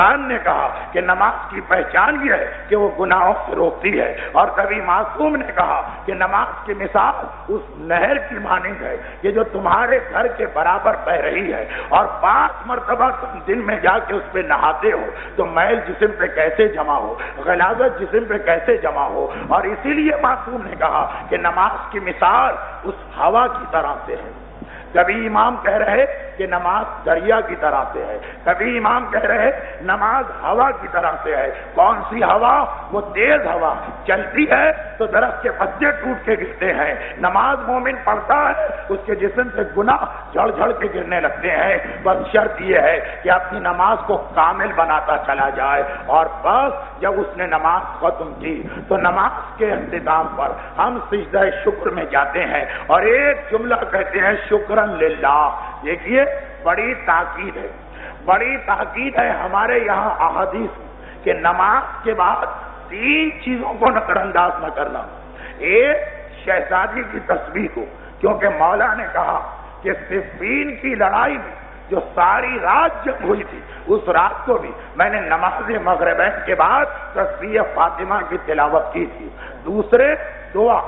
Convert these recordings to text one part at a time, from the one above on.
نے کہا کہ نماز کی پہچان یہ ہے کہ وہ گناہوں سے روکتی ہے، اور کبھی معصوم نے کہا کہ نماز کی مثال اس نہر کی مانند ہے کہ جو تمہارے گھر کے برابر بہ رہی ہے، اور 5 مرتبہ تم دن میں جا کے اس پہ نہاتے ہو تو میل جسم پہ کیسے جمع ہو، غلاظت جسم پہ کیسے جمع ہو۔ اور اسی لیے معصوم نے کہا کہ نماز کی مثال اس ہوا کی طرح سے ہے۔ کبھی امام کہہ رہے کہ نماز دریا کی طرح سے ہے، کبھی امام کہہ رہے نماز ہوا کی طرح سے ہے۔ کون سی ہوا؟ وہ تیز ہوا چلتی ہے تو درخت کے پتے ٹوٹ کے گرتے ہیں۔ نماز مومن پڑھتا ہے اس کے جسم سے گناہ جھڑ جھڑ کے گرنے لگتے ہیں۔ بس شرط یہ ہے کہ اپنی نماز کو کامل بناتا چلا جائے، اور بس جب اس نے نماز ختم کی تو نماز کے اختتام پر ہم سجدہ شکر میں جاتے ہیں اور ایک جملہ کہتے ہیں شکرن للہ۔ دیکھیے بڑی تاکید ہے، بڑی تاکید ہے ہمارے یہاں احادیث کہ نماز کے بعد 3 چیزوں کو نظر انداز نہ کرنا۔ ایک شہزادی کی تسبیح کو، کیونکہ مولا نے کہا کہ صفین کی لڑائی میں جو ساری رات جنگ ہوئی تھی اس رات کو بھی میں نے نماز مغربین کے بعد تسبیح فاطمہ کی تلاوت کی تھی۔ دوسرے دعا،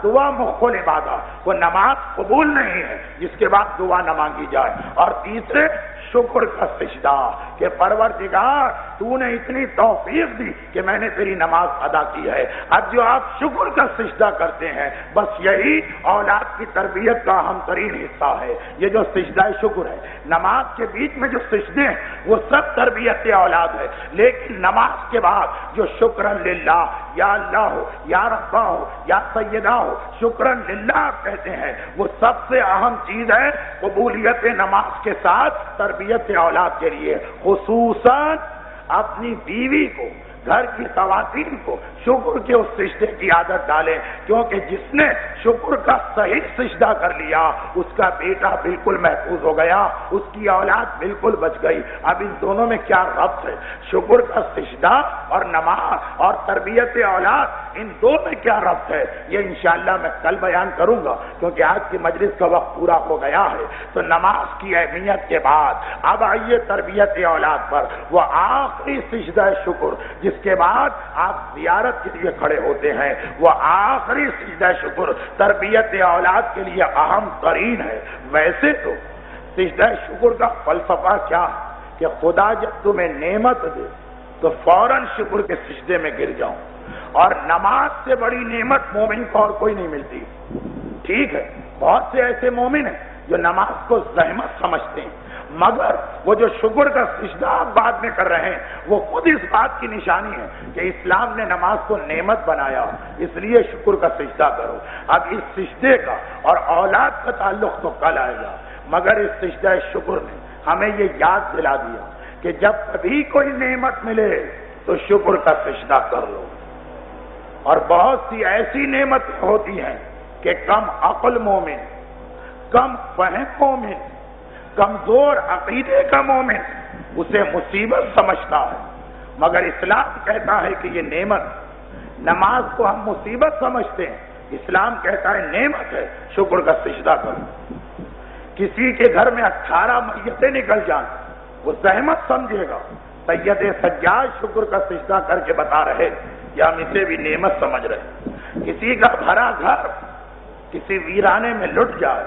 دعا مخ العبادہ، وہ نماز قبول نہیں ہے جس کے بعد دعا نہ مانگی جائے۔ اور تیسرے شکر کا سجدہ کہ پروردگار تو نے اتنی توفیق دی کہ میں نے تیری نماز ادا کی ہے۔ اب جو آپ شکر کا سجدہ کرتے ہیں بس یہی اولاد کی تربیت کا اہم ترین حصہ ہے۔ یہ جو سجدہ شکر ہے، نماز کے بیچ میں جو سجدے ہیں وہ سب تربیت اولاد ہے، لیکن نماز کے بعد جو شکرن للہ، یا اللہ ہو یا ربا ہو یا سیدہ ہو، شکرن للہ کہتے ہیں، وہ سب سے اہم چیز ہے قبولیت نماز کے ساتھ تربیت اولاد کے لیے۔ خصوصاً اپنی بیوی کو، گھر کی خواتین کو شکر کے اس سجدے کی عادت ڈالیں، کیونکہ جس نے شکر کا صحیح سجدہ کر لیا اس کا بیٹا بالکل محفوظ ہو گیا، اس کی اولاد بالکل بچ گئی۔ اب ان دونوں میں کیا ربط ہے؟ شکر کا سجدہ اور نماز اور تربیت اولاد، ان دو میں کیا ربط ہے؟ یہ انشاءاللہ میں کل بیان کروں گا، کیونکہ آج کی مجلس کا وقت پورا ہو گیا ہے۔ تو نماز کی اہمیت کے بعد اب آئیے تربیت اولاد پر، وہ آخری سجدہ شکر جس کے بعد آپ زیارت کے لیے کھڑے ہوتے ہیں، وہ آخری سجدہ شکر تربیت اولاد کے لیے اہم ترین ہے۔ ویسے تو سجدہ شکر کا فلسفہ کیا ہے کہ خدا جب تمہیں نعمت دے تو فوراً شکر کے سجدے میں گر جاؤں، اور نماز سے بڑی نعمت مومن کو اور کوئی نہیں ملتی۔ ٹھیک ہے، بہت سے ایسے مومن ہیں جو نماز کو زحمت سمجھتے ہیں، مگر وہ جو شکر کا سجدہ آپ بعد میں کر رہے ہیں وہ خود اس بات کی نشانی ہے کہ اسلام نے نماز کو نعمت بنایا، اس لیے شکر کا سجدہ کرو۔ اب اس سجدے کا اور اولاد کا تعلق تو کل آئے گا، مگر اس سجدہ شکر نے ہمیں یہ یاد دلا دیا کہ جب کبھی کوئی نعمت ملے تو شکر کا سجدہ کر لو۔ اور بہت سی ایسی نعمتیں ہوتی ہیں کہ کم عقل مومن، کم فہم مومن، کمزور عقیدے کا مومن اسے مصیبت سمجھتا ہے، مگر اسلام کہتا ہے کہ یہ نعمت۔ نماز کو ہم مصیبت سمجھتے ہیں، اسلام کہتا ہے نعمت ہے، شکر کا سجدہ کرو۔ کسی کے گھر میں 18 میتیں نکل جائیں وہ زحمت سمجھے گا۔ سید سجاد شکر کا سجدہ کر کے بتا رہے کہ ہم اسے بھی نعمت سمجھ رہے۔ کسی کا بھرا گھر کسی ویرانے میں لٹ جائے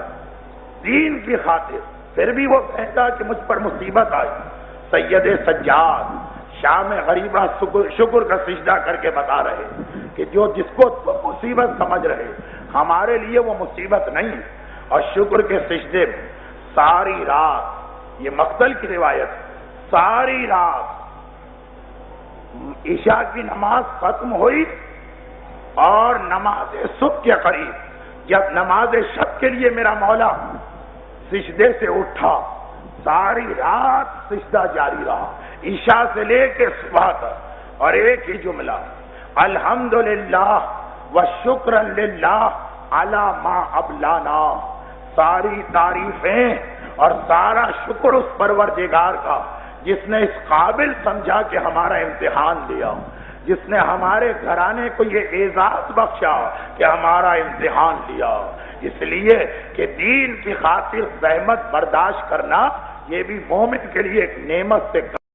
دین کی خاطر، پھر بھی وہ کہتا کہ مجھ پر مصیبت آئی۔ سید سجاد شام غریبہ شکر کا سجدہ کر کے بتا رہے کہ جس کو تم مصیبت سمجھ رہے ہمارے لیے وہ مصیبت نہیں۔ اور شکر کے سجدے میں ساری رات، یہ مقتل کی روایت، ساری رات عشاء کی نماز ختم ہوئی اور نماز صبح کے قریب جب نماز شب کے لیے میرا مولا سجدے سے اٹھا، ساری رات سجدہ جاری رہا عشاء سے لے کے صبح تک، اور ایک ہی جملہ الحمدللہ والشکر للہ علی ما ابلانا۔ ساری تعریفیں اور سارا شکر اس پروردگار کا جس نے اس قابل سمجھا کہ ہمارا امتحان لیا، جس نے ہمارے گھرانے کو یہ اعزاز بخشا کہ ہمارا امتحان لیا۔ اس لیے کہ دین کی خاطر زحمت برداشت کرنا یہ بھی مومن کے لیے ایک نعمت سے